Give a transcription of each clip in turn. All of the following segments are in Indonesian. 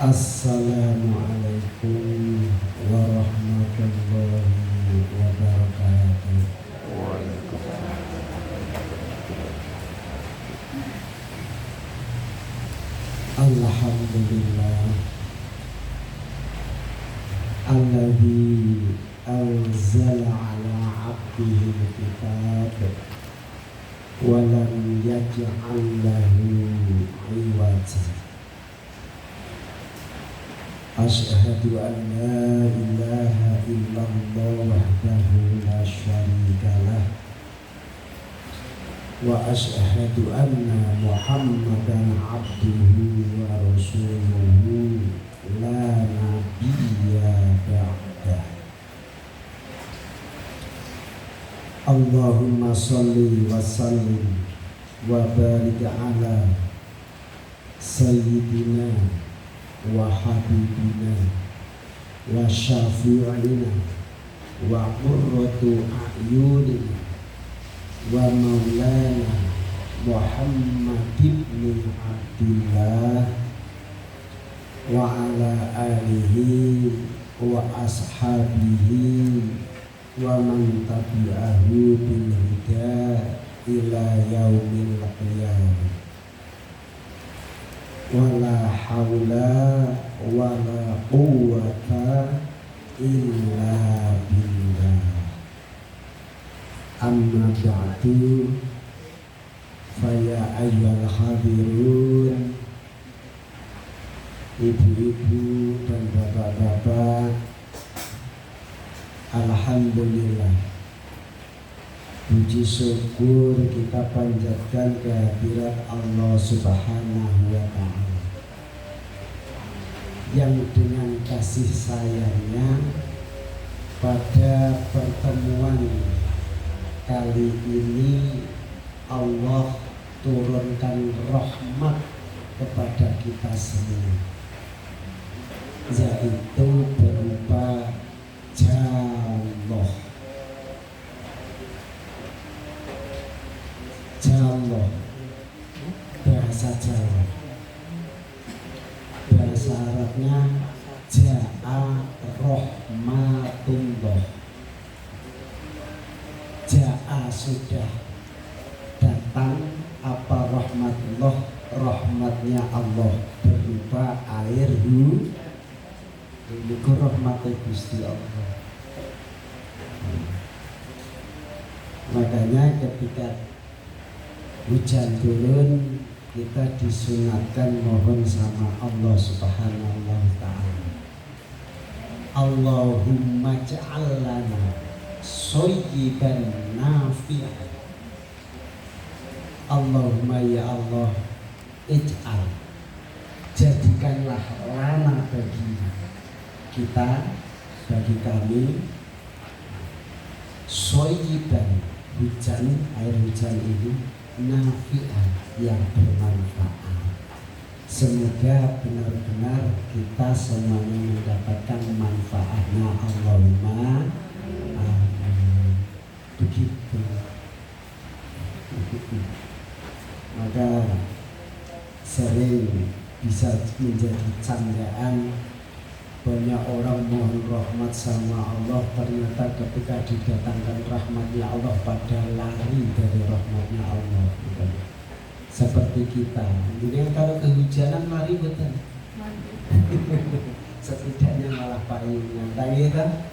Assalamualaikum warahmatullahi wabarakatuh. Alhamdulillah alladzi anzala ala 'abdihi al-kitab wa lam yaj'al lahu 'iwaja. Asyhadu an la ilaha illallah wahdahu la syarika lah wa asyhadu anna Muhammadan abduhu wa rasuluhu la nabiyya ba'dah. Allahumma sholli wa sallim wa barik ala sayyidina wa habibina wa syafi'ina wa qurratu a'yunina wa maulana Muhammad ibn Abdillah wa ala alihi wa ashabihi wa man tabi'ahu bil huda ila yaumil qiyamah. Wala haula wala quwwata illa billah. Amma ba'du, faya ayyuhal hadirun, ibu-ibu dan bapak-bapak, alhamdulillah, puji syukur kita panjatkan kehadirat Allah Subhanahu wa ta'ala yang dengan kasih sayangnya pada pertemuan kali ini Allah turunkan rahmat kepada kita semua, yaitu berupa jalloh. Jalloh bahasa Jawa, bahasa Arabnya ja'a rahmatullah. Ja'a sudah datang apa rahmatullah, rahmatnya Allah berupa air hujan. Ini rahmatnya Gusti Allah. Makanya ketika hujan turun, kita disunatkan mohon sama Allah Subhanahu wa ta'ala, Allahumma ja'al lana shayyiban nafi'an. Allahumma ya Allah, ij'al, jadikanlah lana bagi kita, bagi kami, shayyiban, hujan, air hujan ini, nafi'an, yang bermanfaat. Semoga benar-benar kita semuanya mendapatkan manfaatnya. Allahumma amin. Begitu. Maka sering bisa menjadi candaan, banyak orang mohon rahmat sama Allah, ternyata ketika didatangkan rahmatnya Allah pada lari dari rahmatnya Allah. Seperti kita, kemudian kalau kehujanan lari betul, setidaknya malah payung nyantai kan?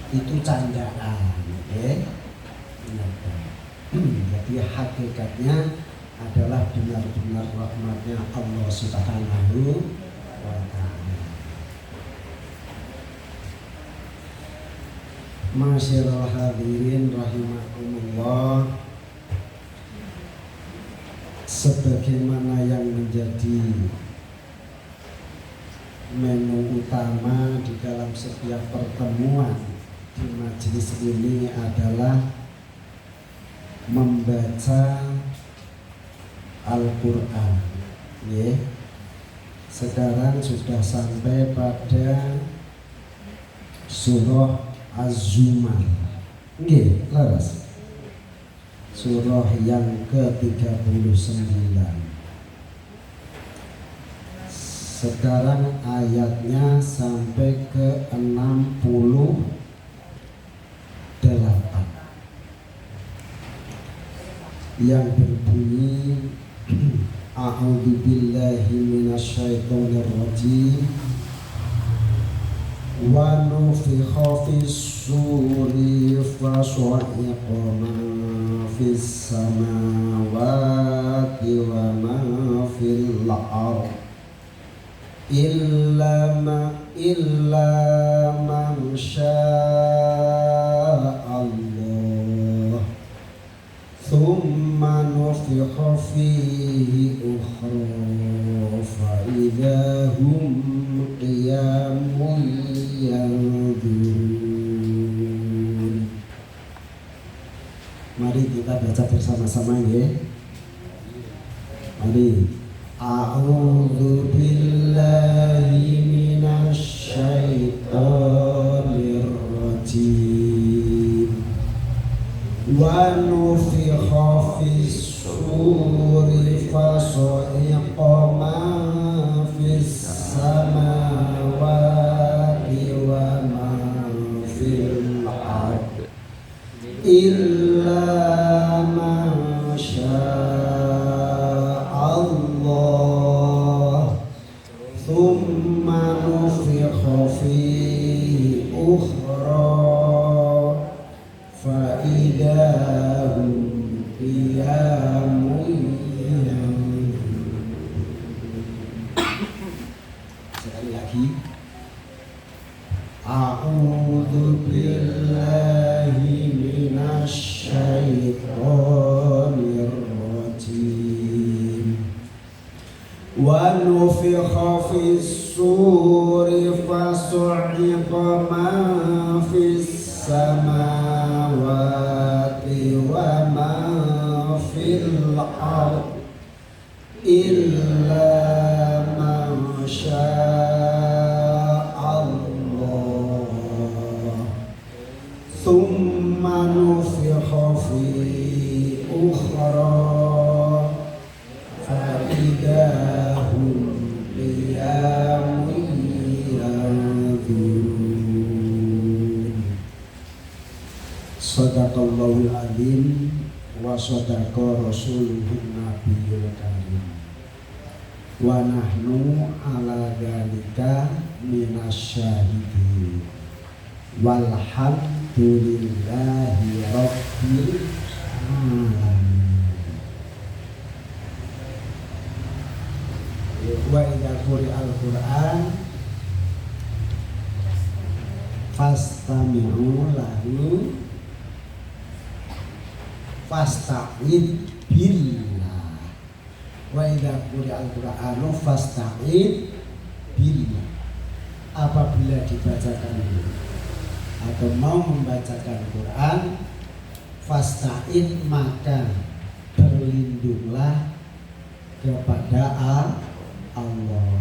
Itu candaan, jadi hakikatnya adalah benar-benar rahmatnya Allah Subhanahu wa ta'ala. Masyarul hadirin rahimakumullah, sebagaimana yang menjadi menu utama di dalam setiap pertemuan di majelis ini adalah membaca Al-Quran. Sekarang sudah sampai pada surah Az-Zumar. Laras. Surah yang ke-39. Sekarang ayatnya sampai ke 68 yang berbunyi A'udzubillahi minasyaitonir rajim wa nufikha fis-suri fasa'iqa man fis samawati wa man fil ardh illa man sya'allah thumma nufikha fihi ukhra fa idza hum qiyamun yanzurun. Mari kita baca bersama-sama ya. Mari. A'udzu billahi minasy syaithanir rajim. Wa nufikha fis-suri fasa'iqa man fis samawati wa man fil ardh illa man sya'allah thumma nufikha fihi ukhra fa idza hum qiyamun yanzurun. Sekali lagi. A'udzu billahi minasy syaithanir rajim. Wa nufikha fis-suri fasa'iqa man fis samawati wa man fil ardh illa man sya'allah thumma nufikha fihi ukhra fa idza hum qiyamun yanzurun. Shadaqallahul azim wa shadaqa rasuluhun nabiyul karim. Wa nahnu ala dzalika minasyahidin. Walhamdulillahi rabbil alamin. Wa idza quri'al Qur'an fastami'u lahu fasta'id billah. Wa idza quri'al Qur'anu fasta'id billah. Apabila dibacakan atau mau membacakan Quran, fasta'id maka berlindunglah kepada Allah.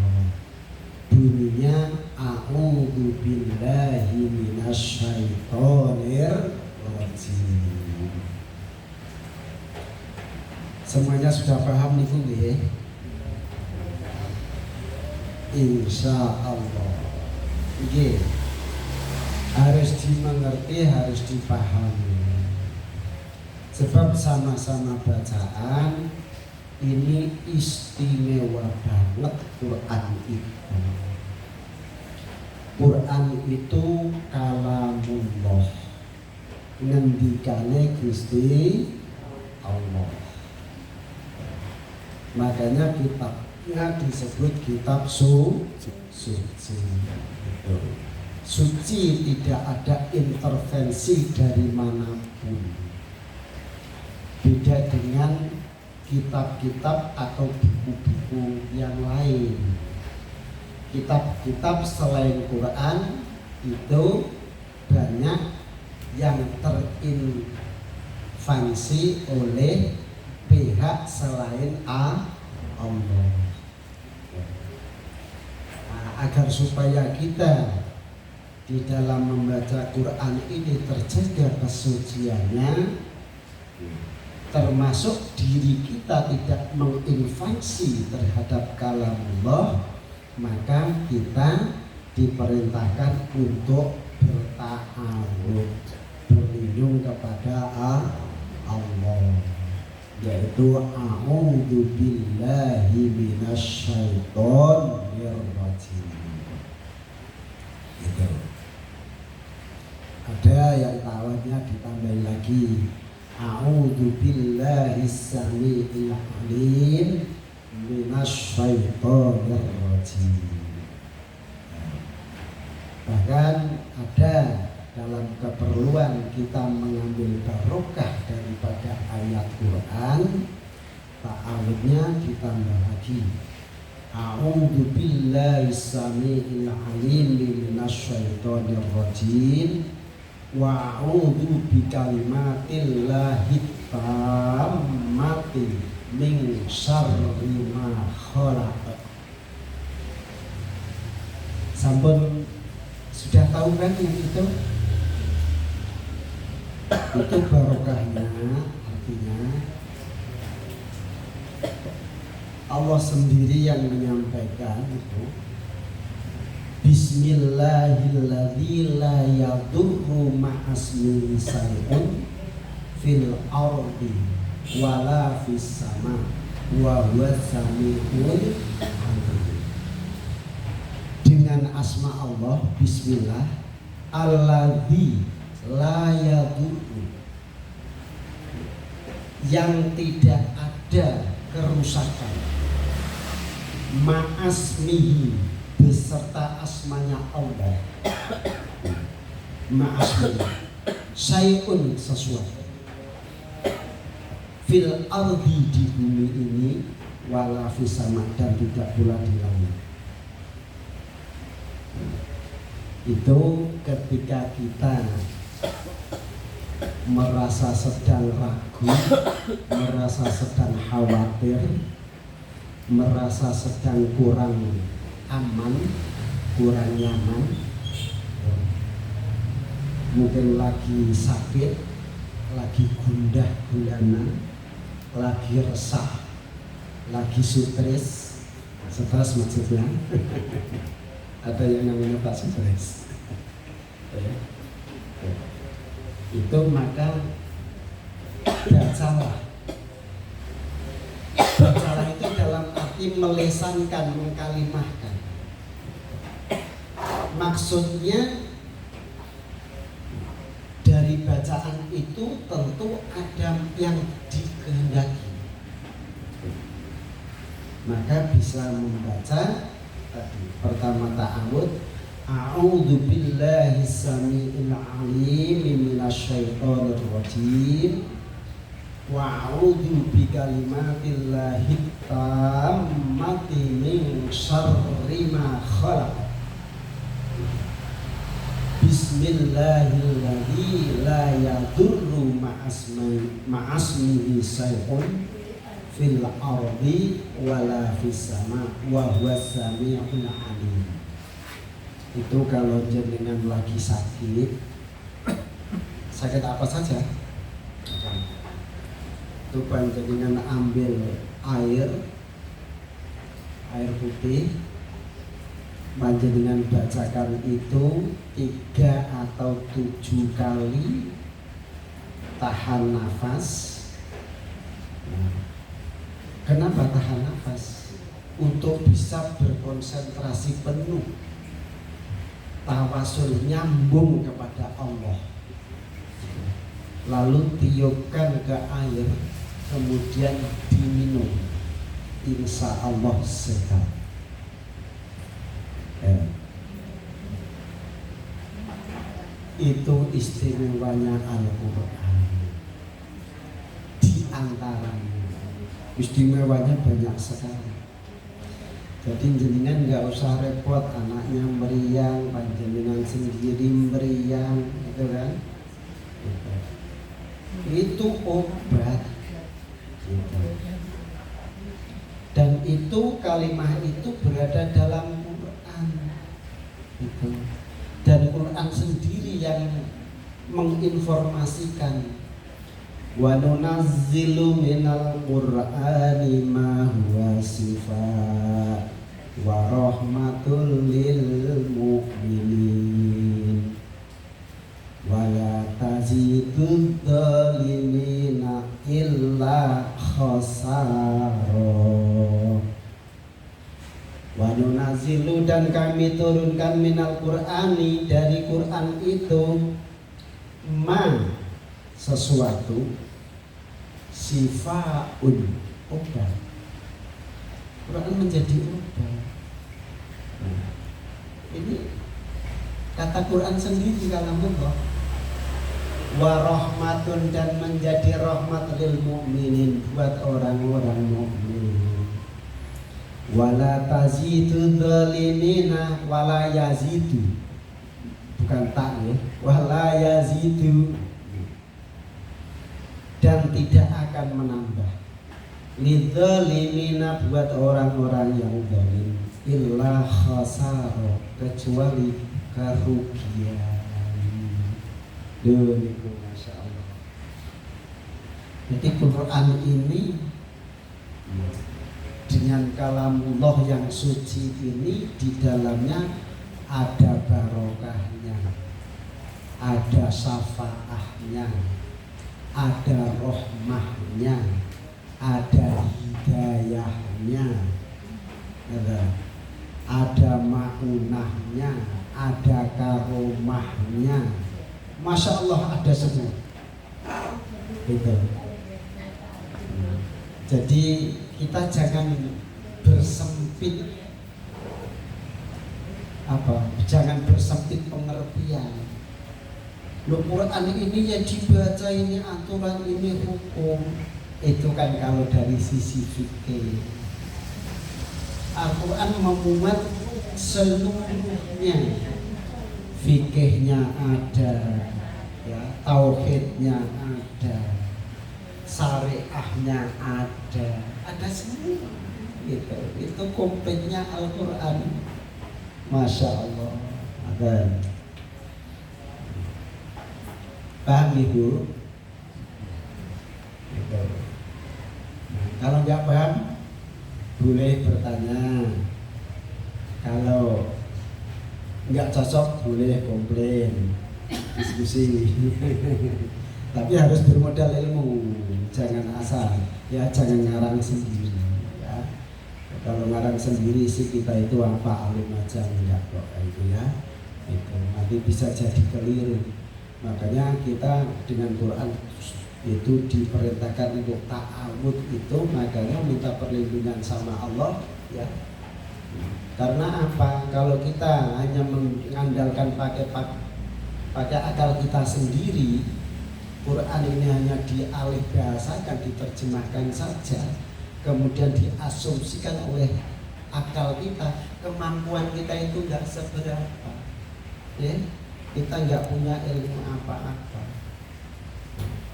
Bunyinya a'udzu billahi minasy syaithanir rajim. Semuanya sudah paham nih nggih? Insyaallah. Nggih. Harus dimengerti, harus dipahami. Sebab sama-sama bacaan ini istimewa banget Quran itu. Quran itu kalamullah, ngendikane Gusti Allah. Makanya kitabnya disebut kitab suci. Suci, tidak ada intervensi dari manapun. Beda dengan kitab-kitab atau buku-buku yang lain. Kitab-kitab selain Quran itu banyak yang terintervensi oleh pihak selain Allah. Nah, agar supaya kita di dalam membaca Quran ini terjaga kesuciannya, termasuk diri kita tidak menginvasi terhadap kalamullah, maka kita diperintahkan untuk berta'awud, berlindung kepada Allah, yaitu a'udzu billahi minasyaitonir rajim. Gitu. Ada yang tawanya ditambahin lagi, a'udzu billahi samii'il 'alim minasyaitonir rajim. Bahkan ada dalam keperluan kita mengambil barokah daripada ayat Quran, ta'awudnya ditambah lagi, a'udzu billahi samii'il 'alim minasyaitonir rajim wa a'udzu bikalimatillahi tammati min syarri ma khalaq. Sampun sudah tahu kan yang itu? Itu barokahnya, artinya Allah sendiri yang menyampaikan itu. Bismillahilladzi la yadurru ma'asmihi syai'un fil ardi wala fis sama wa huwas samiul alim. Dengan asma Allah, bismillah, alladzi la yadurru, yang tidak ada kerusakan, ma'asmihi, beserta asmanya Allah, ma'asmihi, syai'un, sesuatu, fil ardi, di bumi ini, wala fis sama, dan tidak pula di langit. Itu ketika kita merasa sedang ragu, merasa sedang khawatir, merasa sedang kurang aman, kurang nyaman, mungkin lagi sakit, lagi gundah gulana, lagi resah, lagi stres maksudnya. Ada yang namanya Pak stres. Itu maka bacalah itu dalam arti melesankan, mengkalimahkan. Maksudnya dari bacaan itu tentu ada yang dikehendaki, maka bisa membaca tadi. Pertama ta'awud, a'udzu billahi samii'il 'alim minasyaitonir rajim wa a'udzu bikalimatillahi tammati min syarri ma khalaq. Bismillahilladzi la yadurru ma'asmihi syai'un fil ardi wala fis sama wa huwas samiul alim. Itu kalau jenengan lagi sakit apa saja, itu panjenengan ambil air putih, panjenengan bacakan itu 3 atau 7 kali, tahan nafas. Kenapa tahan nafas? Untuk bisa berkonsentrasi penuh, tawasul, nyambung kepada Allah. Lalu tiupkan ke air, kemudian diminum, insya Allah sehat. Itu istimewanya Al-Quran. Di antaranya istimewanya banyak sekali. Jadi jenengan nggak usah repot, anaknya meriang, panjenengan sendiri meriang, gitu kan? Itu obat, gitu. Dan itu kalimah itu berada dalam Quran, gitu. Dan Quran sendiri yang menginformasikan, wa nunazzilu minal Qur'ani ma huwa shifaa wa rahmatul lil mu'minin wala tazidud dhalimina illa khasara. Wa nunazilu dan kami turunkan minal Qur'ani dari Quran itu ma sesuatu sifaun obat. Quran menjadi obat. Nah, ini kata Quran sendiri kalamullah. Wa rahmatun dan menjadi rahmat lil mu'minin buat orang-orang mukmin. Wala tazidu dhalimina wala yazidu. Bukan tak ya. Wala yazidu. Dan tidak akan menambah lidzalimina buat orang-orang yang zalim illa khasara kecuali kerugian. Itu Masya Allah. Jadi Quran ini dengan kalamullah yang suci ini di dalamnya ada barokahnya, ada syafaahnya, ada rahmahnya, ada hidayahnya, ada ma'unahnya, ada karomahnya. Masya Allah ada semua. Gitu. Jadi kita jangan bersempit jangan bersempit pengertian. Loh, Quran ini ya dibaca, ini aturan, ini hukum. Itu kan kalau dari sisi fikih. Al-Quran memuat seluruhnya. Fikihnya ada, ya, tauhidnya ada, syariahnya ada semua. Gitu. Itu kompetnya Al-Quran. Masya Allah. Ada. Paham Ibu? Gitu. Nah, kalau nggak paham boleh bertanya. Kalau nggak cocok boleh komplain, diskusi. Tapi harus bermodal ilmu, jangan asal, ya jangan ngarang sendiri. Ya. Kalau ngarang sendiri sih kita itu apa alim aja enggak kok itu ya. Itu nanti bisa jadi keliru. Makanya kita dengan Quran itu diperintahkan untuk ta'awud itu, makanya minta perlindungan sama Allah ya. Karena apa? Kalau kita hanya mengandalkan pakai akal kita sendiri, Quran ini hanya dialih bahasakan, diterjemahkan saja, kemudian diasumsikan oleh akal kita, kemampuan kita itu enggak seberapa. Ya? Kita enggak punya ilmu apa-apa.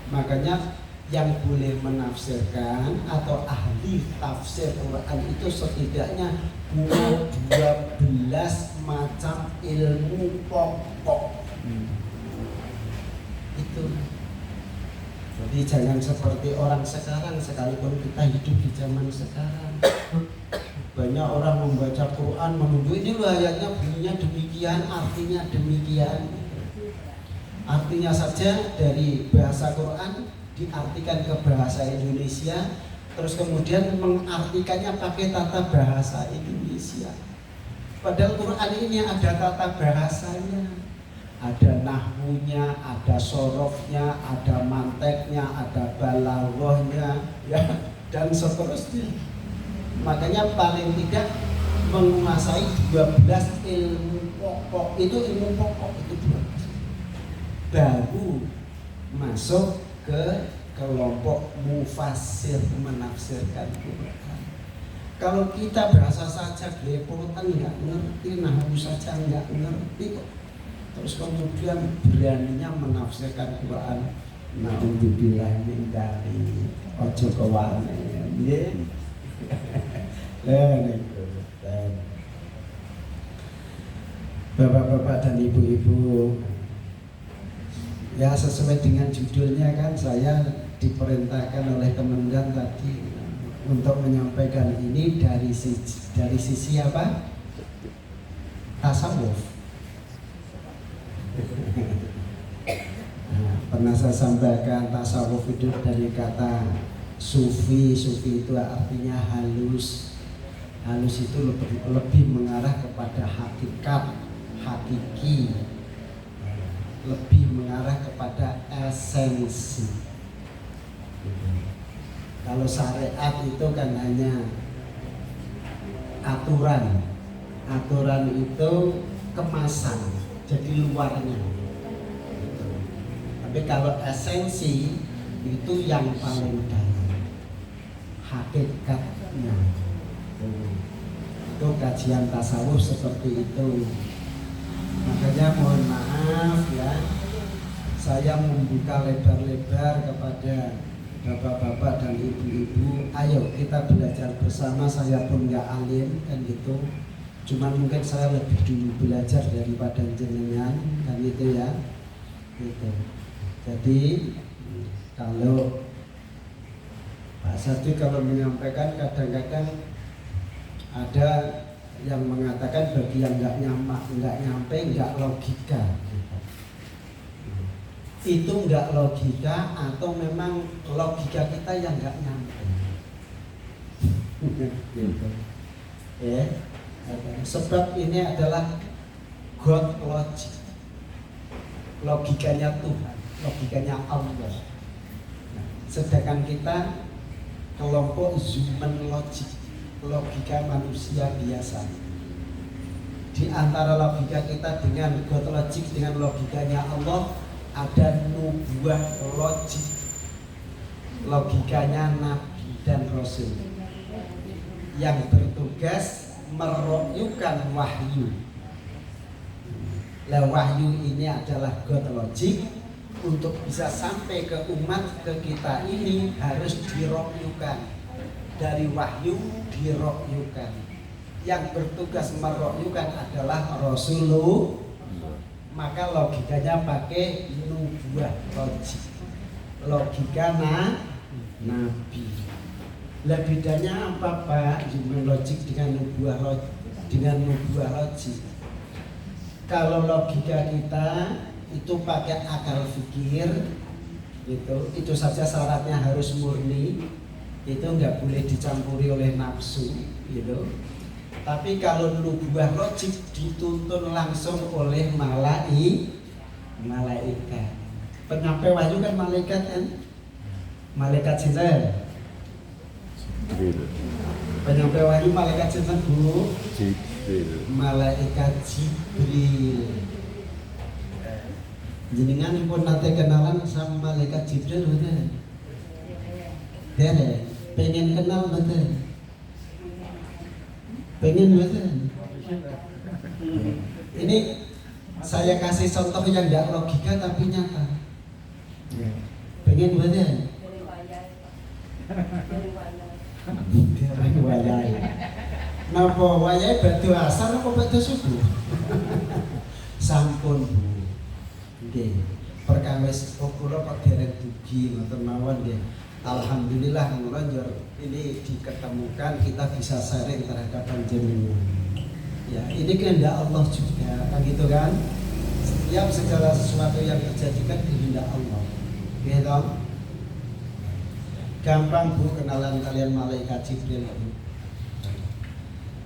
Makanya yang boleh menafsirkan atau ahli tafsir Quran itu setidaknya 12 macam ilmu pokok. Itu. Jadi jangan seperti orang sekarang, sekalipun kita hidup di zaman sekarang. Banyak orang membaca Quran menuduh ini loh ayatnya bunyinya demikian, artinya demikian. Artinya saja dari bahasa Quran diartikan ke bahasa Indonesia, terus kemudian mengartikannya pakai tata bahasa Indonesia. Padahal Quran ini ada tata bahasanya, ada nahwunya, ada sorofnya, ada manteknya, ada balaghahnya, ya, dan seterusnya. Makanya paling tidak menguasai 12 ilmu pokok, itu ilmu pokok itu 12. Baru masuk ke kelompok mufassir, menafsirkan Quran. Kalau kita bahasa saja belepotan nggak ngerti, nahwu saja nggak ngerti kok, terus kemudian beraninya menafsirkan Quran, naudzubillah min dzalik, ojo kewane nggih. Bapak-bapak dan ibu-ibu, ya sesuai dengan judulnya kan saya diperintahkan oleh Kemendan tadi untuk menyampaikan ini dari sisi apa? Tasawuf. Nah, pernah saya sampaikan tasawuf itu dari kata sufi. Sufi itu artinya halus. Halus itu lebih mengarah kepada hakikat, hakiki, lebih mengarah kepada esensi. Kalau syariat itu kan hanya aturan. Aturan itu kemasan, jadi luarnya. Tapi kalau esensi itu yang paling dalam, hakikatnya. Itu kajian tasawuf seperti itu. Makanya mohon maaf ya, saya membuka lebar-lebar kepada bapak-bapak dan ibu-ibu, ayo kita belajar bersama. Saya pun nggak alim kan gitu, cuman mungkin saya lebih dulu belajar daripada jenengan kan itu ya gitu. Jadi kalau Pak Sadi kalau menyampaikan kadang-kadang ada yang mengatakan bagi yang nggak nyampe nggak logika. Itu nggak logika atau memang logika kita yang nggak nyampe. Gitu. Ya. Sebab ini adalah God logic, logikanya Tuhan, logikanya Allah. Nah, sedangkan kita kelompok human logic, logika manusia biasa. Di antara logika kita dengan God logic, dengan logikanya Allah, ada nubuah logik, logikanya Nabi dan Rasul yang bertugas merokyukan wahyu. Lah wahyu ini adalah God logic, untuk bisa sampai ke umat, ke kita ini harus dirokyukan. Dari wahyu dirokyukan. Yang bertugas merokyukan adalah Rasulullah. Maka logikanya pakai nubuah logik, logika Nabi. Lah bedanya apa Pak? Human logik dengan nubuah logik. Kalau logika kita itu pakai akal fikir, itu saja syaratnya harus murni, itu nggak boleh dicampuri oleh nafsu, gitu. Tapi kalau nubuah logik dituntun langsung oleh malaikat. Penyampai wahyu kan malaikat kan? Malaikat sinten? Penyampai wahyu malaikat sinten Bu? Jibril. Malaikat Jibril. Jenengan pun nanti kenalan sama malaikat Jibril betul? Pengen kenal betul? Pengen betul. Ini saya kasih contoh yang tidak logika tapi nyata. Pengen betul. Dari wayai. Napa wayai batu asar apa batu subuh? Sampun Bu. Nggih. Perkawis kula kok dereng dugi ngoten mawon nggih. Alhamdulillah nglonjor ini diketemukan, kita bisa sharing terhadap panjenengan. Ya, ini kehendak Allah juga, kan gitu kan? Setiap segala sesuatu yang terjadi kan kehendak Allah. Gitu. Gampang Bu kenalan kalian malaikat Jibril.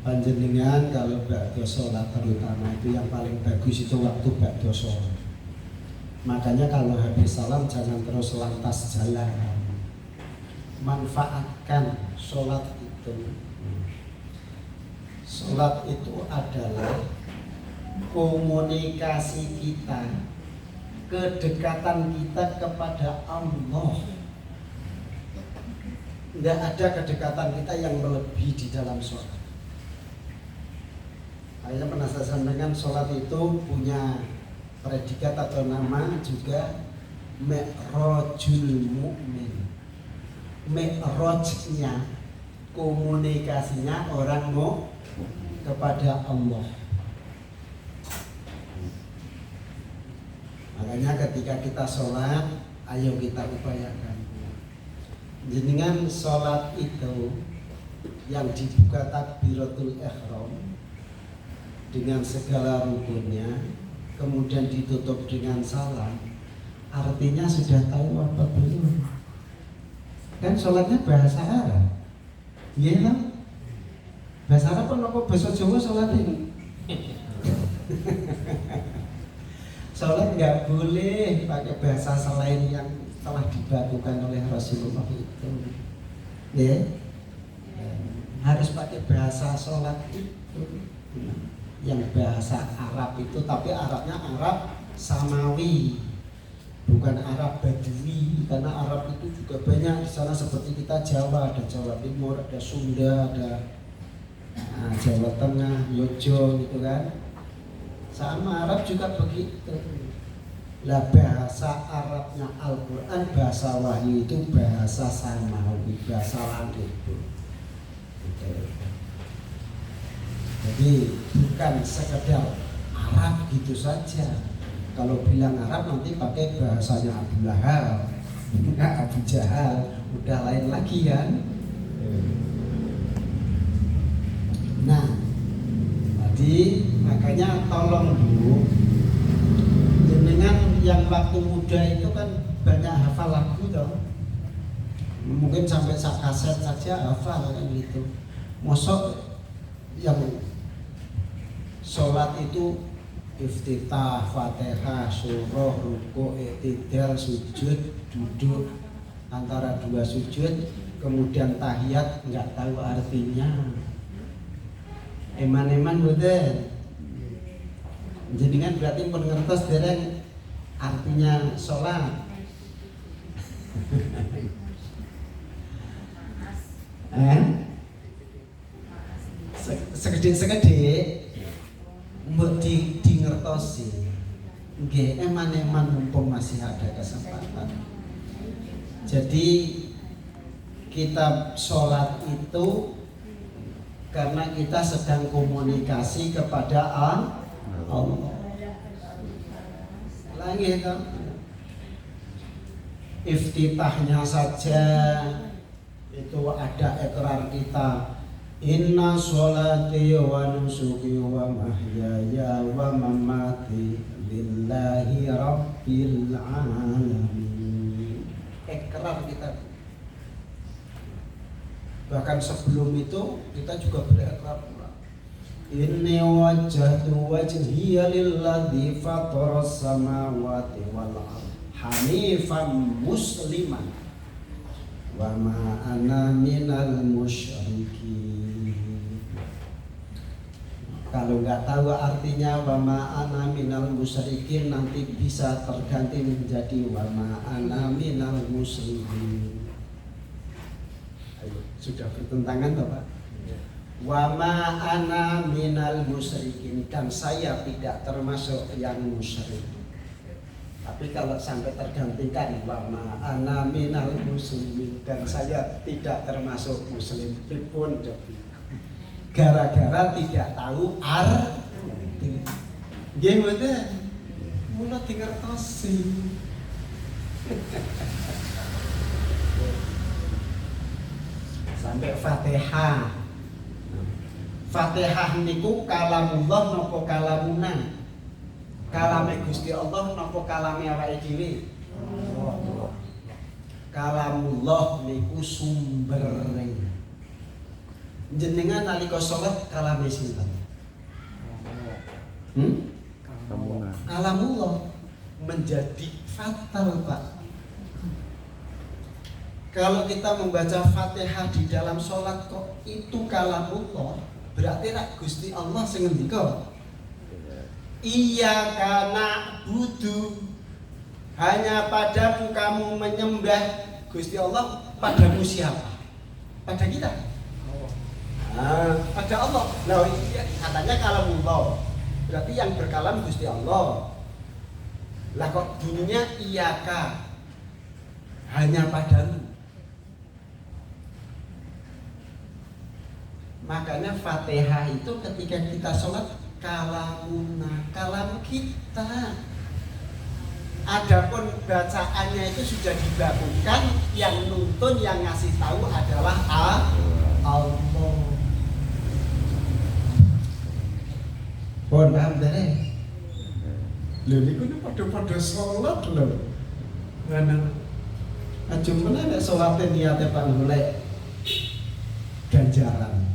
Panjenengan kalau ba'da sholat terutama itu yang paling bagus itu waktu ba'da sholat. Makanya kalau habis salam jangan terus lantas jalan. Manfaatkan sholat itu. Sholat itu adalah komunikasi kita, kedekatan kita kepada Allah. Tidak ada kedekatan kita yang melebihi di dalam sholat. Saya pernah sampaikan sholat itu punya predikat atau nama juga Mi'rajul Mu'min. Mi'rajnya, komunikasinya orang mau kepada Allah. Makanya ketika kita sholat, ayo kita upayakan. jenengan sholat itu yang dibuka takbiratul ihram dengan segala rukunnya, kemudian ditutup dengan salam, artinya sudah tahu apa belum? Kan sholatnya bahasa Arab, iya kan? Bahasa Arab kan apa bahasa Jawa sholat ini? Sholat nggak boleh pakai bahasa selain yang telah dibakukan oleh Rasulullah itu, ya. Harus pakai bahasa sholat itu yang bahasa Arab itu, tapi Arabnya Arab Samawi, bukan Arab Badui. Karena Arab itu juga banyak di sana, seperti kita Jawa, ada Jawa Timur, ada Sunda, ada Jawa Tengah, Yojo gitu kan. Sama Arab juga begitu. Lah bahasa Arabnya Al-Quran, bahasa wahyu itu bahasa Samawi, bahasa langit itu. Jadi bukan sekedar Arab gitu saja. Kalau bilang Arab nanti pakai bahasanya Abu Lahab, Abu Jahal, udah lain lagi kan. Nah, tadi makanya tolong dulu jenengan yang waktu muda itu kan banyak hafal lagu toh. Mungkin sampai sak kaset saja hafal kan gitu. Mosok yang sholat itu iftitah, fatihah, surah, ruku', i'tidal, sujud, duduk antara dua sujud, kemudian tahiyat nggak tahu artinya. Eman-eman boten. Jadi kan berarti pun ngertos dereng artinya sholat. Segede-segede mbok di ngertosi. Nggih, eman-eman mumpung masih ada kesempatan. Jadi kita sholat itu karena kita sedang komunikasi kepada Allah. Lagi kan iftitahnya saja itu ada ikrar kita, inna sholati wa nusuki wa mahyaya wa mamati lillahi rabbil alamin. Ikrar kita. Bahkan sebelum itu kita juga berikrar pula. Inni wajjahtu wajhiya lilladzi fataras samawati wal ardh hanifan musliman wa ma ana minal musyrikin. Kalau nggak tahu artinya wa ma ana minal musyrikin, nanti bisa terganti menjadi wa ma ana minal muslimin. Sudah bertentangan toh Pak? Wa ma ana minal musyrikin, dan saya tidak termasuk yang musyrik. Tapi kalau sampai tergantikan wa ma ana minal muslimin, dan saya tidak termasuk muslim, pun jadi gara-gara tidak tahu arti. Nggih mboten? Mula dingertosi. Sampai Fatihah. Fatihah niku kalamullah napa kalamuna? Kalame Gusti Allah napa kalame awake dhewe? Kalamullah niku sumbere. Jenengan nalika salat kalame sinten? Kalamullah. Menjadi fatal, Pak. Kalau kita membaca Fatihah di dalam sholat kok itu kalamullah, berarti rak Gusti Allah sing ngendika, iyyaka na'budu, hanya padamu kamu menyembah. Gusti Allah padamu siapa? Pada kita. Pada Allah. Nah, katanya kalamullah, berarti yang berkalam Gusti Allah. Lah kok bunyinya iyyaka, hanya padamu. Makanya Fatihah itu ketika kita sholat kalamuna, kalam kita. Adapun bacaannya itu sudah dibangunkan, yang nuntun, yang ngasih tahu adalah Allah. Pun paham deh. Lho niku padha-padha salat lho. Ngono. Ajeng nek salate niate Pak golek ganjaran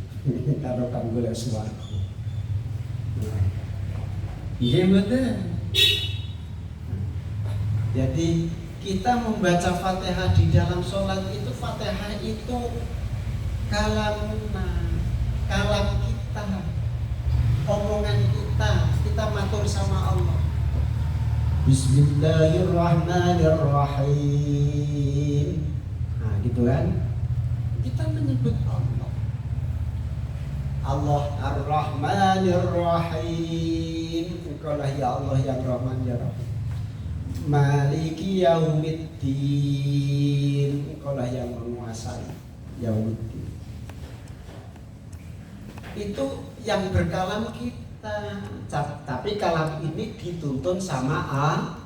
karo kang golek swarga. Iya betul. Jadi kita membaca Fatihah di dalam sholat itu, Fatihah itu kalamna, kalam kita, omongan kita matur sama Allah. Bismillahirrahmanirrahim. Nah gitu kan, kita menyebut Allah. Allah Ar-Rahmanir-Rahim. Engkaulah ya Allah yang Rahman ya Rahim. Maliki yaumiddin. Engkaulah yang menguasai yaumiddin. Itu yang berkalam kita. Tapi kalam ini dituntun sama Allah.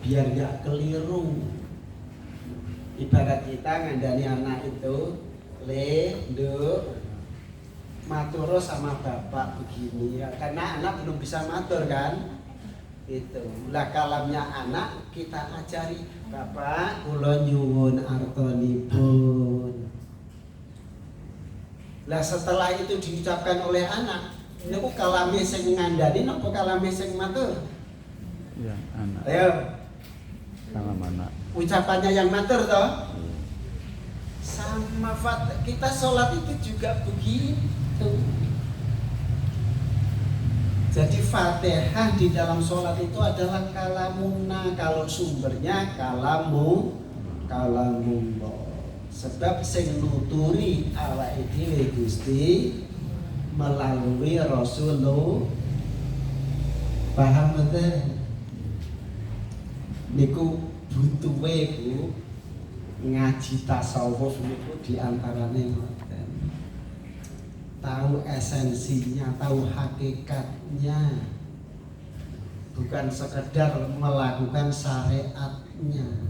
Biar gak keliru. Ibarat kita ngandani anak itu, maturo sama bapak begini ya, karena anak belum bisa matur kan, itu lah kalamnya anak kita ajari, bapak kula nyuwun artonipun. Lah setelah itu diucapkan oleh anak, niku kalame sing ngandani napa kalame sing matur? Ya, anak. Ayo. Kalam anak. Ucapannya yang matur toh? Sama kita sholat itu juga begitu. Jadi Fatihah di dalam sholat itu adalah kalamuna, kalau sumbernya kalamullah. Sebab sing nuturi awake dhewe Gusti melalui Rasulullah. Paham betul? Niku butuhe Bu ngaji tasawuf niku diantarane ngoten. Tahu esensinya, tahu hakikatnya, bukan sekedar melakukan syariatnya.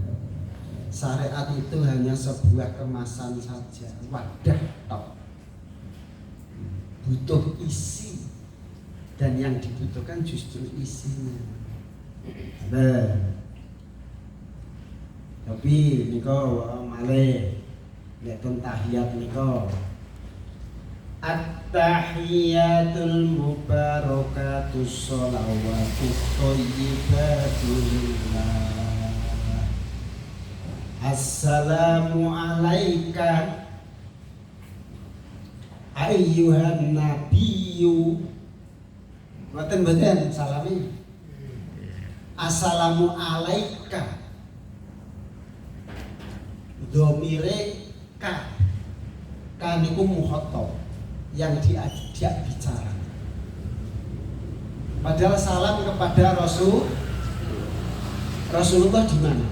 Syariat itu hanya sebuah kemasan saja, wadah tok. Butuh isi, dan yang dibutuhkan justru isinya. Tapi niko malih nek pun tahiyat niko at-tahiyatul mubarakatus sholawatut thayyibatulillah. Assalamu alaika ayyuhan nabiyyu. Mboten salami. Assalamu alaika. Domire ka niku muhotob yang diajak bicara. Padahal salam kepada Rasulullah di mana?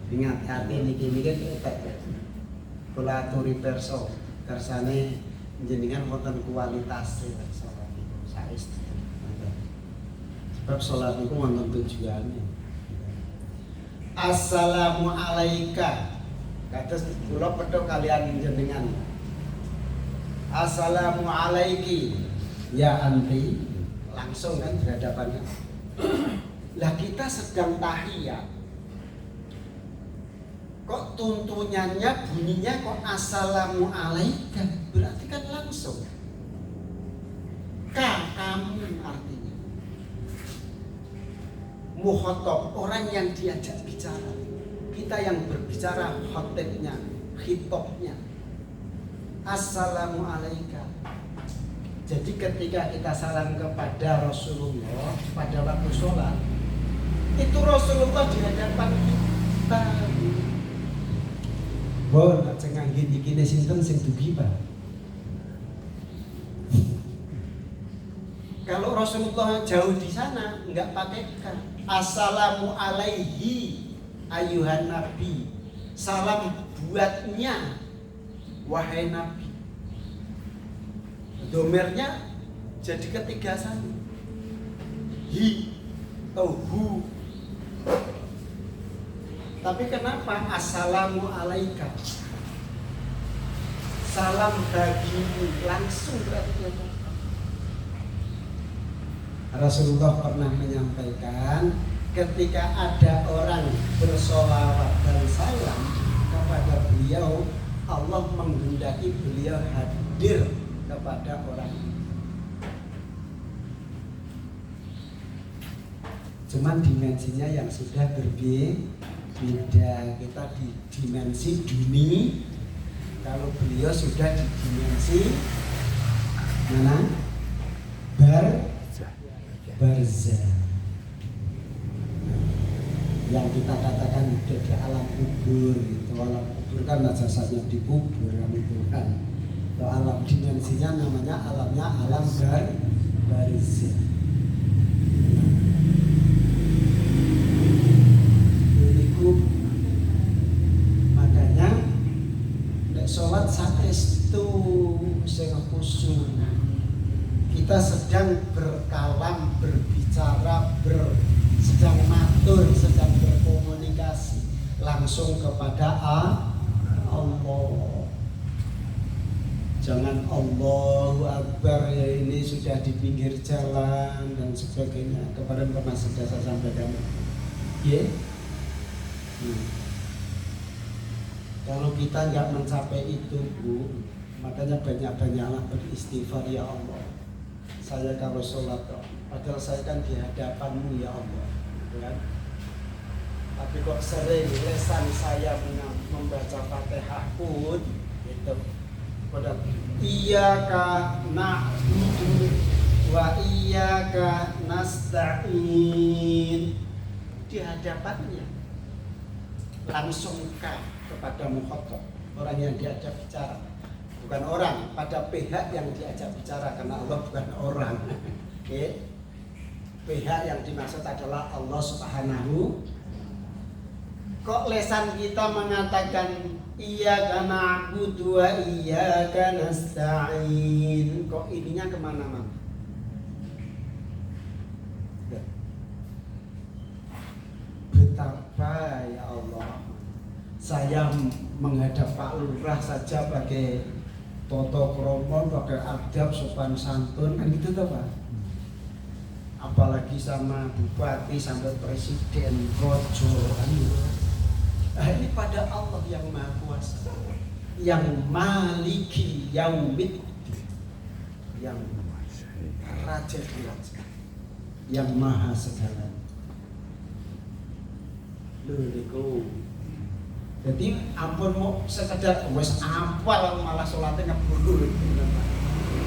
Ingat hati niki kula aturi perso kersane jenengan wonten kualitas salat niku saestu. Sebab sholat itu wonten tujuannya. Assalamu alaika. Kados kula pedhok kalian jenengan. Assalamu alaiki ya anti. Langsung kan berhadapan. Lah kita sedang tahiyat. Kok tuntunannya bunyinya kok assalamu alaika? Berarti kan langsung. Kamu artinya. Muhotob, orang yang diajak bicara. Kita yang berbicara, khotibnya, khitobnya. Assalamu alaika. Jadi ketika kita salam kepada Rasulullah pada waktu sholat, itu Rasulullah di hadapan kita. Bon, cengang gini sinten sing dugi Pak. Kalau Rasulullah jauh di sana, enggak pakai kan. Assalamu alaihi ayuhan nabi. Salam buatnya wahai nabi. Domirnya jadi ketiga satu. Hi atau hu. Tapi kenapa assalamu alaika? Salam bagimu, langsung berarti. Rasulullah pernah menyampaikan ketika ada orang bersolawat dan salam kepada beliau, Allah menghendaki beliau hadir kepada orang itu. Cuman dimensinya yang sudah berbeda. Kita di dimensi dunia, kalau beliau sudah di dimensi mana? Barzah. Yang kita katakan di alam kubur itu, alam kubur kan jasadnya dikubur kan itu kan. Kalau alam dimensinya namanya alamnya alam barzah. Makanya nek sholat saestu sing khusyuk. Kita sedang berkalam, berbicara, sedang matur, sedang berkomunikasi langsung kepada Allah. Jangan Allahu Akbar ya ini sudah di pinggir jalan dan sebagainya. Kemarin pernah sudah saya sampaikan. Ya. Kalau kita nggak mencapai itu, Bu, makanya banyak-banyaklah beristighfar, ya Allah. Saya kalau sholat, padahal saya kan di hadapanmu ya Allah, kan? Tapi kok sering lesan saya membaca Fatihah pun itu pada iyyaka na'budu wa iyyaka nasta'in di hadapannya langsung kepada mukhatab, orang yang diajak bicara. Bukan orang, pada pihak yang diajak bicara, karena Allah bukan orang. Okay. Pihak yang dimaksud adalah Allah Subhanahu. Kok lesan kita mengatakan iyyaka na'budu wa iyyaka nasta'in? Kok ininya kemana-mana? Betapa ya Allah, saya menghadap Pak Lurah saja pakai toto kromo, pakai adab, sopan santun, kan gitu tuh Pak. Apalagi sama bupati sampai presiden, rojo, kan gitu. Ini pada Allah yang Maha Kuasa, yang Maliki Yaumid, yang Raja Raja, yang Maha Segala. Lho. Jadi ampun mau sekedar wes apal malah sholatnya ngebul.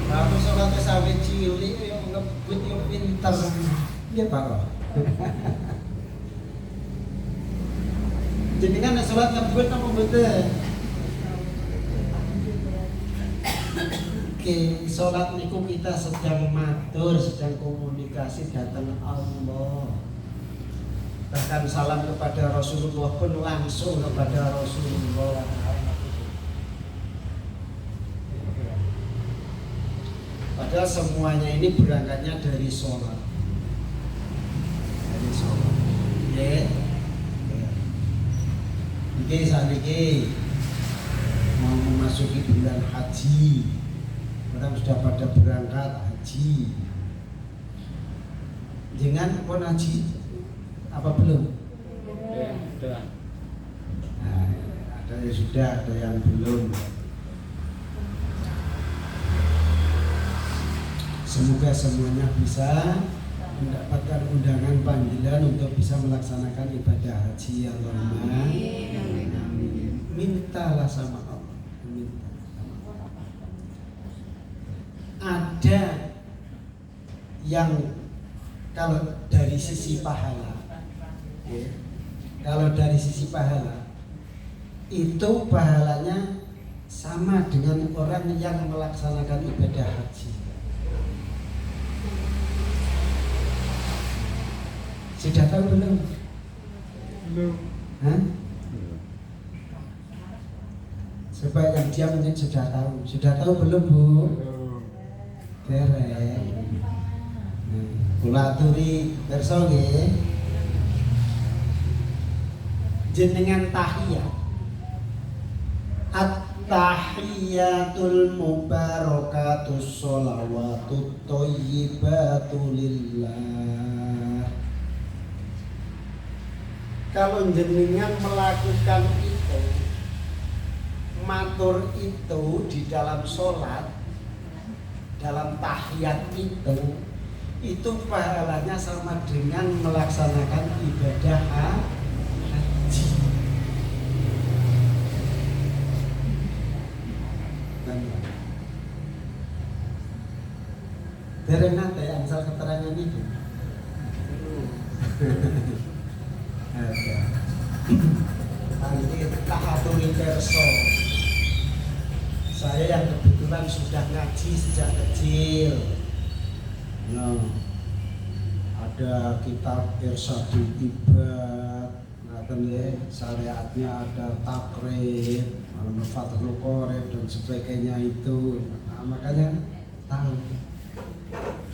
Kalau sholatnya sampai cilik yo ngebut yo pinter. Nggih Pak. Jadi kan sholat ngebut apa mboten? Oke, sholat niku kita sedang matur, sedang komunikasi datang Allah. Bahkan salam kepada Rasulullah pun langsung kepada Rasulullah. Padahal semuanya ini berangkatnya dari sholat. Dari sholat. Ya. Oke, saat ini mau memasuki bulan haji. Orang sudah pada berangkat haji. Jangan pun haji. Apa belum? Sudah. Nah, ada yang sudah, ada yang belum. Semoga semuanya bisa mendapatkan undangan panggilan untuk bisa melaksanakan ibadah haji. Allahumma amin. Mintalah sama Allah. Minta sama Allah. Ada yang kalau dari sisi pahala, ya, kalau dari sisi pahala itu pahalanya sama dengan orang yang melaksanakan ibadah haji. Sudah tahu belum? Belum. Hah? Supaya yang dia mungkin sudah tahu. Sudah tahu belum Bu? Belum. Dereng. Kula aturi pirsa nggih. Jenengan tahiyat. At-tahiyatul mubarakatus sholawatut thayyibatu lillah. Kalau jenengan melakukan itu, matur itu di dalam sholat, dalam tahiyat itu pahalanya sama dengan melaksanakan ibadah haji. Dereng nate angsal keterangan itu. Ada. Nanti tak aturi perso. Saya yang kebetulan sudah ngaji sejak kecil. Nah, ada kitab Irsyadul Ibad, syariatnya ada takrib, Fathul Qorib dan sebagainya itu. Nah, makanya tahu.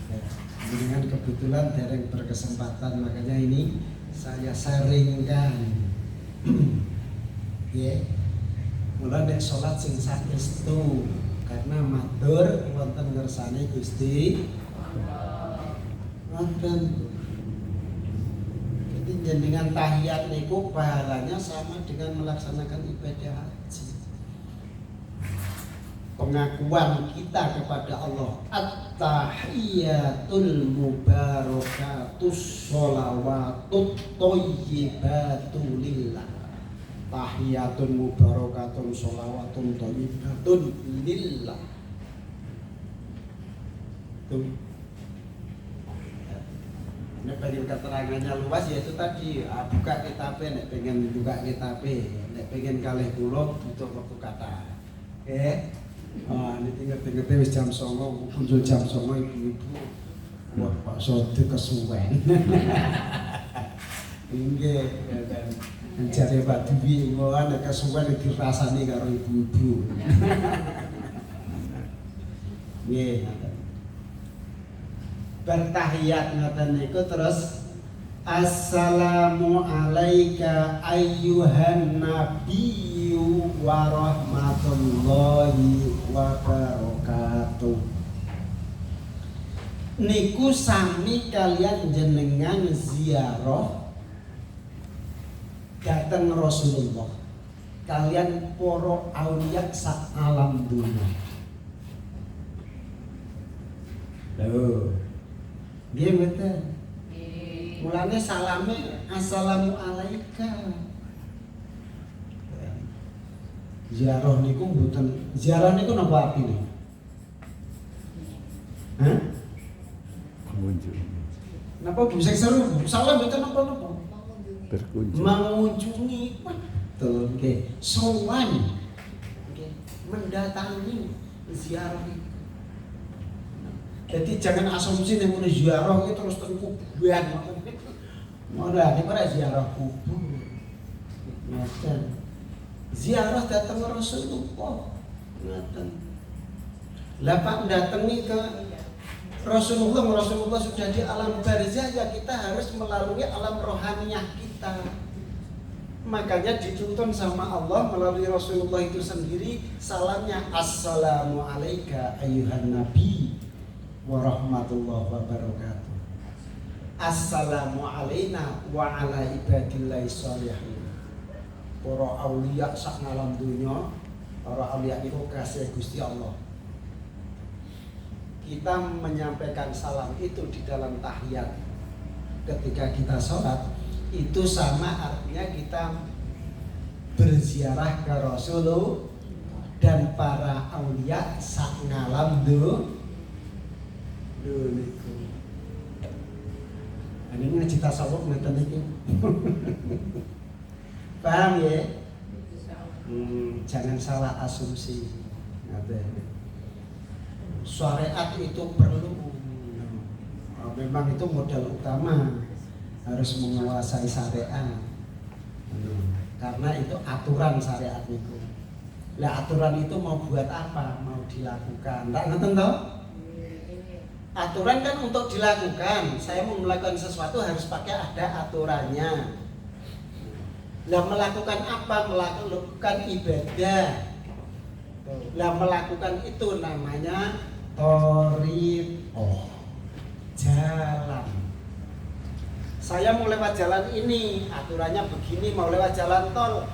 Ya, dengan kebetulan dereng berkesempatan, makanya ini saya sharingkan. Ya. Mula nek salat sing saestu karena matur wonten ngersane Gusti wonten. Jadi jenengan tahiyat niku pahalanya sama dengan melaksanakan ibadah haji. Pengakuan kita kepada Allah, at-tahiyatul mubarakatus sholawatut thayyibatu lillah. Tahiyatun mubarakatun sholawatun thayyibatun lillah. Tuh. Nek pengen keterangannya luas ya itu tadi, buka kitabnya, nek pengen buka kitabnya, nek pengen kalih kula butuh waktu kata. Oke. Ini tinggal wis jam 09.00, kunjul jam 09.00 ibu-ibu. Wah, Pak Sodi kesuwen. Nggih, ya kan. Jare Pak Dewi ngono nek kesuwen dirasani karo ibu-ibu. Nggih. Bertahiyat ngoten niku terus assalamu alayka ayyuhan nabiyyu wa rahmatullahi wa barakatuh. Niku sami kalian jenengan ziarah dateng Rasulullah. Kalian para auliya sak alam dunya. Lho. Nggih mboten. Mulane salame assalamu alaika. Ziarah niku mboten, ziarah niku napa artine? Hah? Mengunjungi. Napa bisa seru? Salah mboten napa-napa. Berkunjung. Mengunjungi. Betul nggih. Sowan. Nggih, mendatangi ziarah itu. Jadi jangan asumsi nek muni ziarah iki terus ten kuburan ngoten. Ora, nek ora ziarah kubur. Ngoten. Ziarah datang Rasulullah. Ngoten. Lah Pak datangi ke Rasulullah sudah di alam barzah, ya kita harus melalui alam rohaniyah kita. Makanya dituntun sama Allah melalui Rasulullah itu sendiri, salamnya assalamu alayka ayyuhan nabi wa rahmatullahi wa barakatuh. Assalamu alayna wa ala ibadillahi sholihin. Para aulia sak ngalam dunya, para aulia itu kasih Gusti Allah. Kita menyampaikan salam itu di dalam tahiyat ketika kita sholat, itu sama artinya kita berziarah ke Rasulullah dan para aulia sak ngalam dunya. Ini ngaji tasawuf ngeten iki. Paham ya? Jangan salah asumsi. Syariat itu perlu. Memang itu modal utama, harus menguasai syariat. Karena itu aturan syariat itu. Lah aturan itu mau buat apa? Mau dilakukan. Ndak ngeten toh? Aturan kan untuk dilakukan. Saya mau melakukan sesuatu harus pakai ada aturannya. Lah melakukan apa? Melakukan ibadah. Lah melakukan itu namanya thariqah, jalan. Saya mau lewat jalan ini, aturannya begini, mau lewat jalan tol.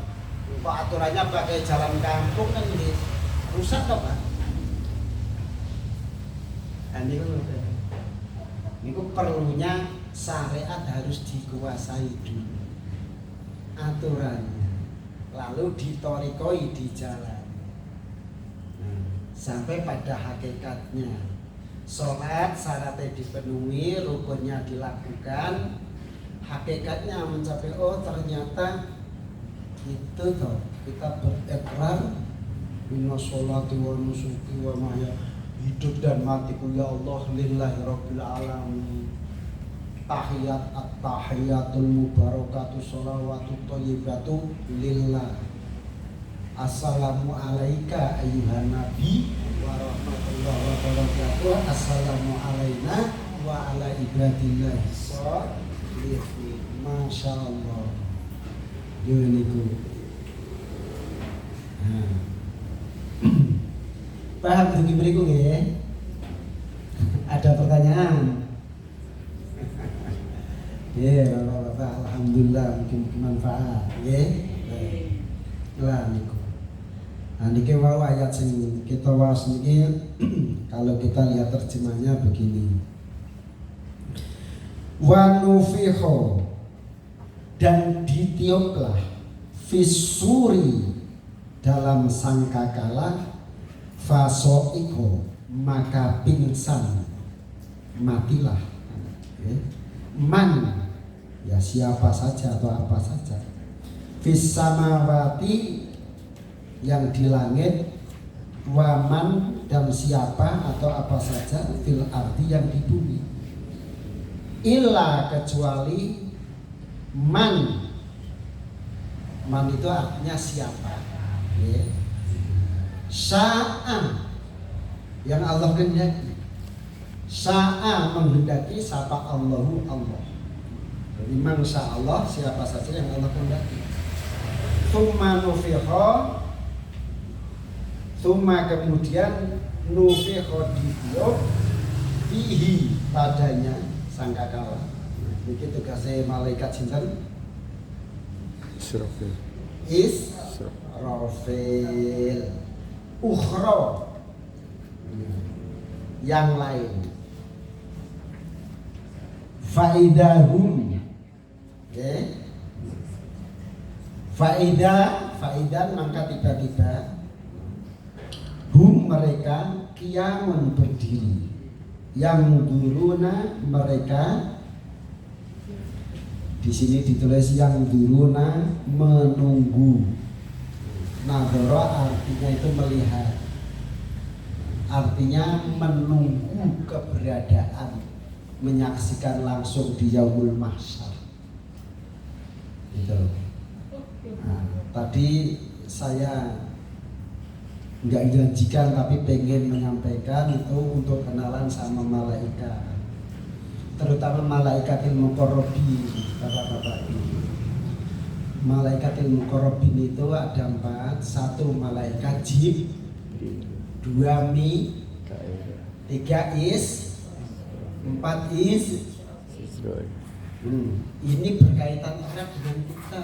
Kok aturannya pakai jalan kampung kan ini rusak toh, Pak? Ini perlunya syariat harus dikuasai dulu aturannya, lalu ditorikoi di jalan. Sampai pada hakikatnya sholat syaratnya dipenuhi, rukunnya dilakukan, hakikatnya mencapai oh ternyata itu toh kita berikrar inna sholati wa nusuki wa mahya, hidup dan matiku ya Allah lillahi rabbil alamin, tahiyat at-tahiyatul mubarakatuh sholawatut thayyibatu lillah, assalamu alaika ayyuhan nabi wa rahmatullahi wa barakatuh, assalamu alaina wa ala ibadillahi sholihin. Masya Allah. Yuniku. Paham begini beriku ya? Ada pertanyaan? Ya, Bapak, alhamdulillah mungkin bermanfaat, ya. Lah niku. Nah niki wau ayat sing kita waos niki kalau kita lihat terjemahnya begini. Wa nufiho, dan ditiuplah fisuri dalam sangkakala, fasoiko maka pingsan matilah. Man ya siapa saja atau apa saja, fis samawati yang di langit, waman dan siapa atau apa saja, fil ardi yang di bumi, illa kecuali man itu artinya siapa, ya. Sya'a yang Allah kehendaki, sya'a menghendaki, siapa Allahu Allah. Jadi man Allah siapa saja yang Allah kehendaki. Tsumma nufiha, tsumma kemudian nufiha ditiup, fihi padanya sangkakala. Ini tugasnya malaikat sinten? Israfil. Israfil. Ukhra yang lain. Faidahum, okay. Faidan maka tiba-tiba hum mereka qiyamun berdiri, yang duruna mereka di sini ditulis yang duruna menunggu. Nadhara artinya itu melihat, artinya menunggu keberadaan, menyaksikan langsung di yaumul mahsyar. Gitu. Nah, tadi saya nggak janjikan tapi pengen menyampaikan itu untuk kenalan sama malaikat, terutama malaikatil muqarrabin, bapak-bapak ini. Malaikatil muqarrabin itu ada 4, 1 malaikat jib, 2 mi, 3 is, 4 is. Ini berkaitan erat dengan kita.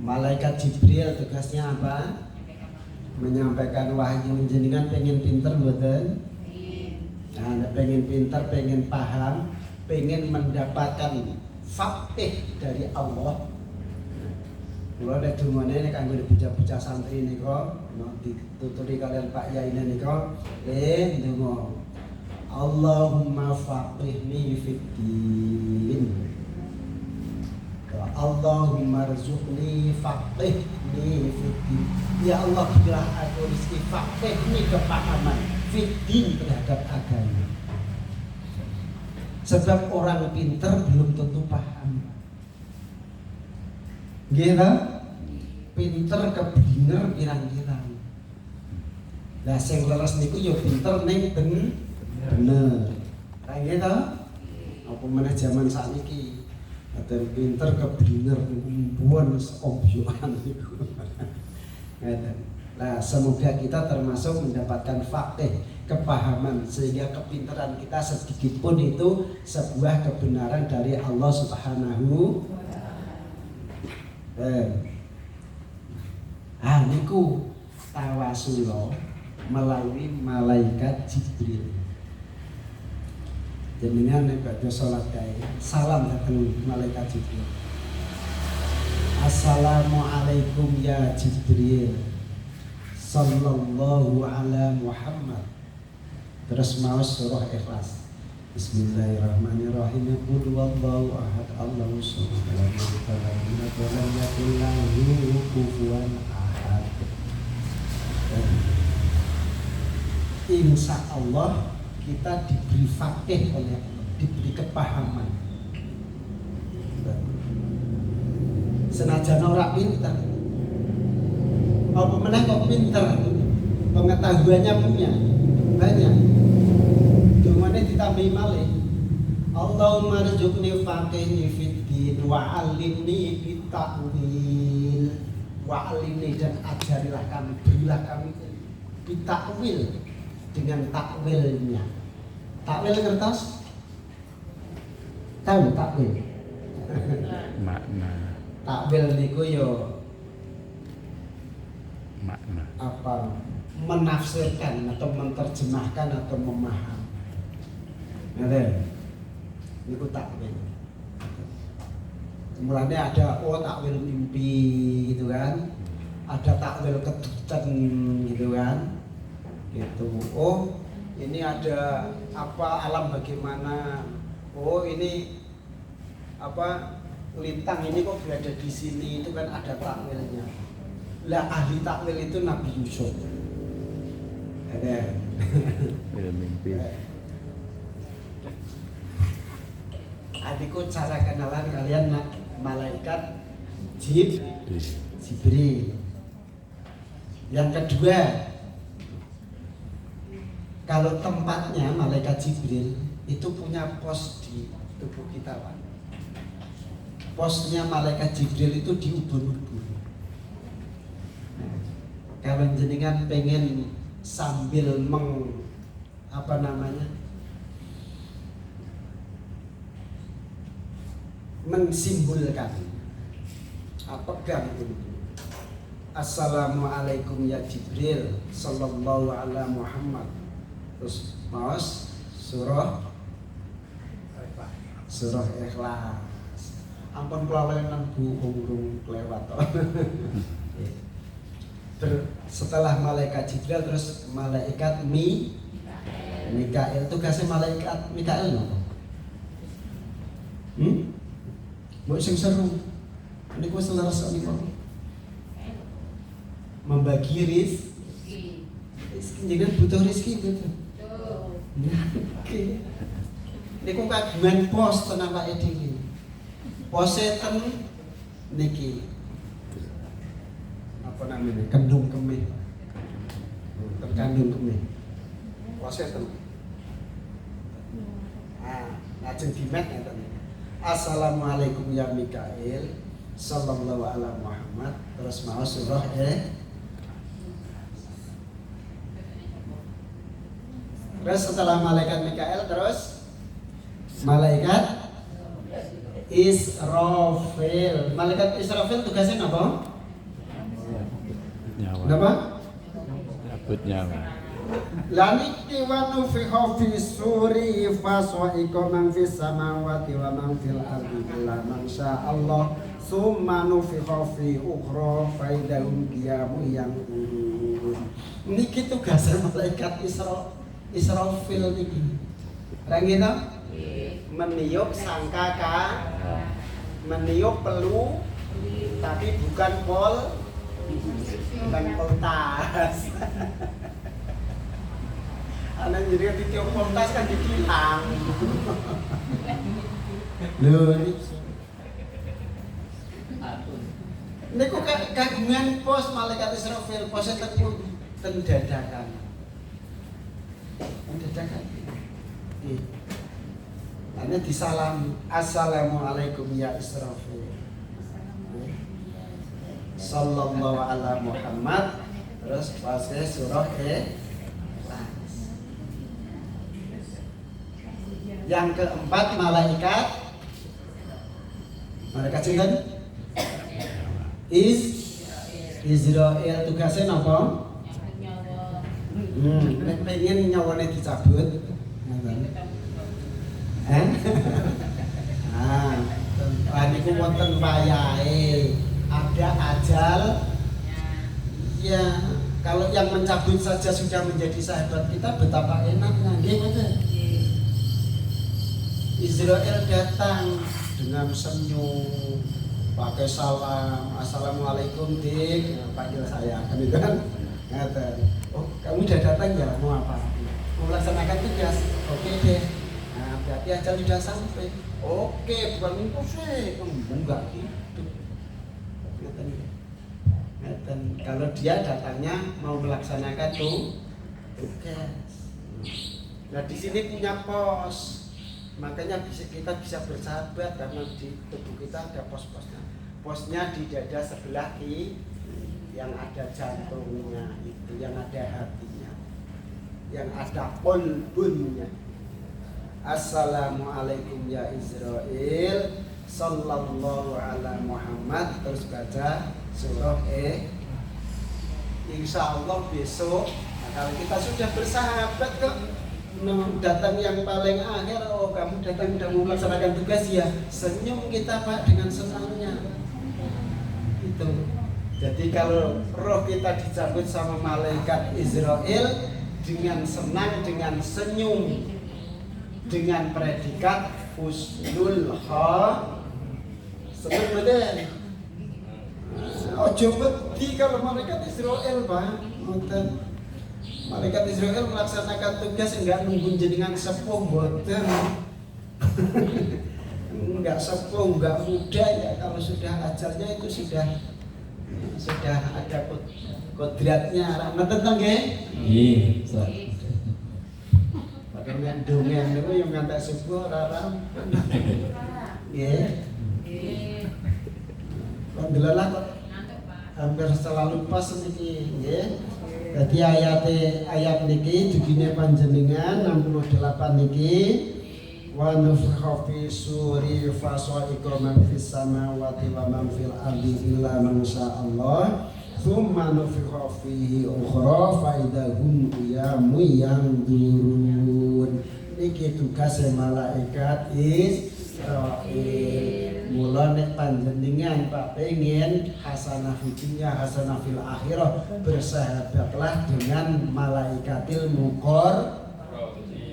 Malaikat Jibril tugasnya apa? Menyampaikan wahyu. Jenengan pengen pinter mboten? Nah, pengen pinter, pengen paham, pengen mendapatkan faqih dari Allah. Kula nek dumane nek kanggo bocah-bocah santri nika dituturi kalian Pak Yai nika, ndonga. Allahumma faqihni fid din. Allahumma rzuqni faqihni fid din. Ya Allah, berilah aku rezeki faqihni, kepahaman fid din, terhadap agama. Sebab orang pintar belum tentu paham. Gitu? Pinter keblinger pirang-pirang. Lah sing leres niku ya pinter ning bener. bener. Kayak gitu. Apa meneh zaman sakniki. Aten pinter keblinger umbuan obyokan iku. Ngeten. Nah, semoga kita termasuk mendapatkan faqih, kepahaman, sehingga kepintaran kita sedikit pun itu sebuah kebenaran dari Allah Subhanahu wa taala. Niku tawassul melalui malaikat Jibril. Jenengan nek badhe salat kae, salam dateng malaikat Jibril. Assalamualaikum ya Jibril. Sallallahu ala Muhammad. Terus maos surah Ikhlas. Bismillahirrahmanirrahim. Qul huwallahu ahad, Allahu samad, lam yalid wa lam yakul lahu kufuwan ahad. Insya Allah kita diberi faqih oleh Allah, diberi kepahaman. Senajan ora pinter, apa meneh kok pinter, pengetahuannya punya banyak. Dungane ditambahi malih. Allahumma rzuqni faqihni fiddin wa 'allimni bitakwil. Wa 'allimni, dan ajarilah kami, berilah kami bitakwil, dengan takwilnya. Takwil kertas? Tahu takwil? Makna. Takwil niku yo Makna. apa? Menafsirkan atau menerjemahkan atau memahami. Ngerti? Niku takwil. Mulanya ada takwil mimpi gitu kan. Ada takwil kedutan gitu kan. Gitu. Oh, ini ada apa, alam bagaimana? Oh, ini apa, lintang ini kok berada di sini, itu kan ada takwilnya. Lah ahli takwil itu Nabi Yusuf. Ada. Mimpi. Adikku cara kenalan kalian malaikat Jibril. Yang kedua, kalau tempatnya malaikat Jibril itu punya pos di tubuh kita, Pak. Posnya malaikat Jibril itu di ubun-ubun. Nah, kalau jenengan pengen sambil mensimbolkan, pegang dulu. Assalamualaikum ya Jibril, sallallahu ala Muhammad. Terus maos surah Ikhlas. Ampun kelalenan Bu, urung kelewat. Setelah malaikat Jibril terus malaikat Mikail. Tugasnya malaikat Mikail napa? Mbok sing seru. Niku seleres niku. Membagi rezeki. Jangan butuh rezeki gitu. Oke. Niku kagungan pos ten awake dhewe. Pose ten niki. Apa namanya? Kendung kemih. Terkandung kemih. Pose ten. Lajeng dimet ngeten. Assalamualaikum ya Mikail, sallallahu ala Muhammad. Terus mau surah Terus setelah malaikat Mikail terus malaikat Israfil. Malaikat Israfil tugasnya apa? Nyawa. Kenapa? Cabut nyawa. Laniki wa nufiha fi suri faswa'iqa man fis samawati wa man fil ardi illa man Allah summa nufiha fi ukhra faidahum qiyamun yanqurun. Niki tugasnya malaikat Israfil niki. Rangina meniup sangkaka, meniup pelu, tapi bukan poltas. Anak jadi ditiup poltas kan ditilang. Loh, niku kagungan pos malaikat Israfil, posnya ten dadakan. Dadakan. Hanya disalami, assalamualaikum ya Israfil. Sallallahu ala Muhammad. Terus pakai surah Ikhlas. Yang keempat malaikat cinten Israel tugasnya napa? Pengen nyawane dicabut. Niku wonten wayahe, ada ajal. Ya, kalau yang mencabut saja sudah menjadi sahabat kita, betapa enaknya, nggih mboten? Israel datang dengan senyum, pakai salam, assalamualaikum dik, panggil saya, kan itu kan? Oh, kamu udah datang ya? Mau apa? Mau melaksanakan tugas? Oke deh. Nah, berarti ajal sudah sampai. Oke, bukan minggu sih, enggak gitu. Dan kalau dia datangnya mau melaksanakan tugas. Nah di sini punya pos. Makanya kita bisa bersahabat karena di tubuh kita ada pos-posnya. Posnya di dada sebelah kiri yang ada jantungnya itu, yang ada hatinya, yang ada qalbunnya. Assalamualaikum ya Israel, sallallahu ala Muhammad. Terus baca surah Insya Allah besok. Nah, kalau kita sudah bersahabat kok. Datang yang paling akhir, oh kamu datang udah mau melaksanakan tugas ya, senyum kita Pak dengan senangnya itu. Jadi kalau roh kita dicabut sama malaikat Israel dengan senang, dengan senyum, dengan predikat husnul senang betul. Ojo wedi kalau malaikat Israel Pak. Malaikat Israel melaksanakan tugas enggak nunggu jenengan sepuh mboten. Enggak sepuh, enggak muda ya, kalau sudah ajalnya itu sudah ada kodratnya. Rahmatan to nggih? Nggih, Ustaz. Padahal nek dongen niku yo ngantek sepuh ora rampung. Nggih. Nggih. Kok delalah kok hampir selalu pas niki nggih. Jadi ayat niki begini panjenengan 68 niki wa nufikha fi suri fa sa'iqa man fis samawati wa man fil ardi illa man sya'allah thumma nufikha fihi ukhra fa idahum qiyamun yanzurun. Niki tugas malaikat Israil. Mula nek panjenengan Pak pengen hasanah fidunya hasanah fil akhirah, bersahabatlah dengan malaikatil muqar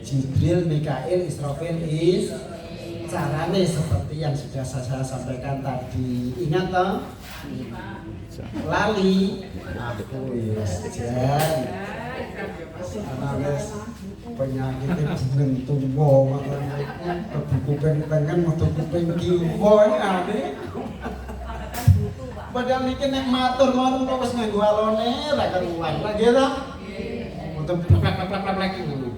Jibril, Mikail, Israfil. Carane seperti yang sudah saya sampaikan tadi. Ingat toh? Lali aku wis jan analis penyakitnya jeneng tuwa makanya kuping pengen metu kuping kiwa ane. Padahal niki nek matur ngono kok wis nganggo alone ra karuan lagi ta. Metu plak-plak ngono.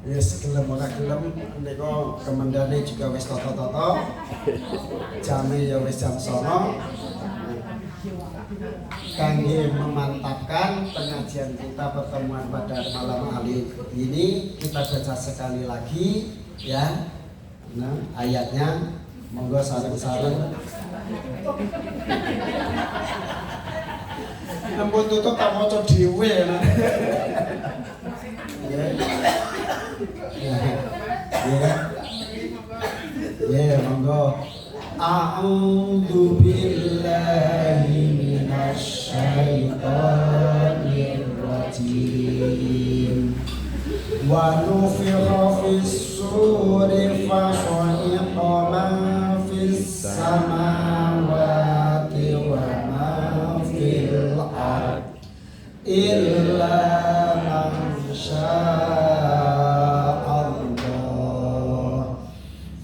Yes, gelem ora gelem nika kemendane juga wis tata-tata. Jame ya wis jam 09.00. Kangge memantapkan pengajian kita pertemuan pada malam hari ini, kita baca sekali lagi ya. Nah, ayatnya monggo sareng-sareng. Ampun tutup tak maca dhewe nah. Ya, monggo. A'udzu billahi minasy syaithanir rajim. Wa nufikha fis suri fa sa'iqa man fis samawati wa man fil ard illa man sya'allah.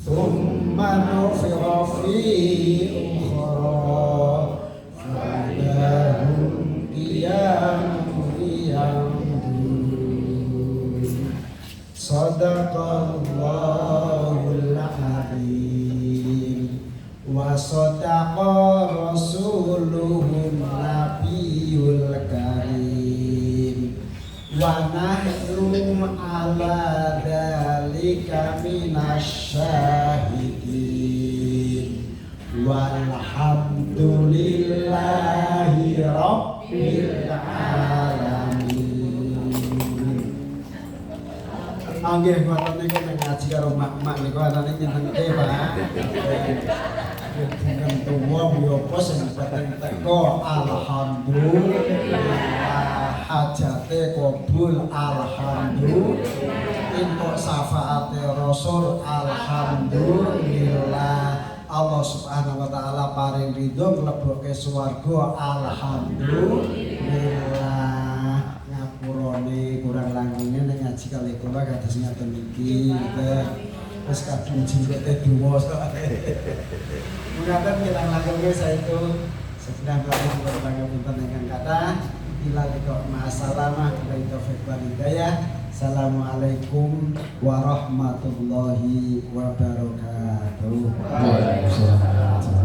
Thumma nufikha fihi ukhra fa idahum qiyamun yanzurun. Sadaqallahul azim wa sadaqa rasuluhun nabiyul karim wa nahnu ala dzalika minasyahidin walhamdulillahi rabbil alamin. Anggih ngoten niku ngaji karo mak-mak niku anane nyenengke Pak. Dengan tuwa apa sing penting teko alhamdulillah hajate kabul alhamdulillah info syafaate rasul alhamdulillah Allah subhanahu wa ta'ala paring ridho mlebokke swarga alhamdulillah ngapurane kurang langkune ning ngaji kali kula kados ngaten iki wis kadung jilete duwa Mengatakan kita lakukan saya itu sedang melakukan punten ingkang kathah ila liqa ma'asalamah billahi taufiq wal hidayah. Assalamualaikum warahmatullahi wabarakatuh. Waalaikumsalam.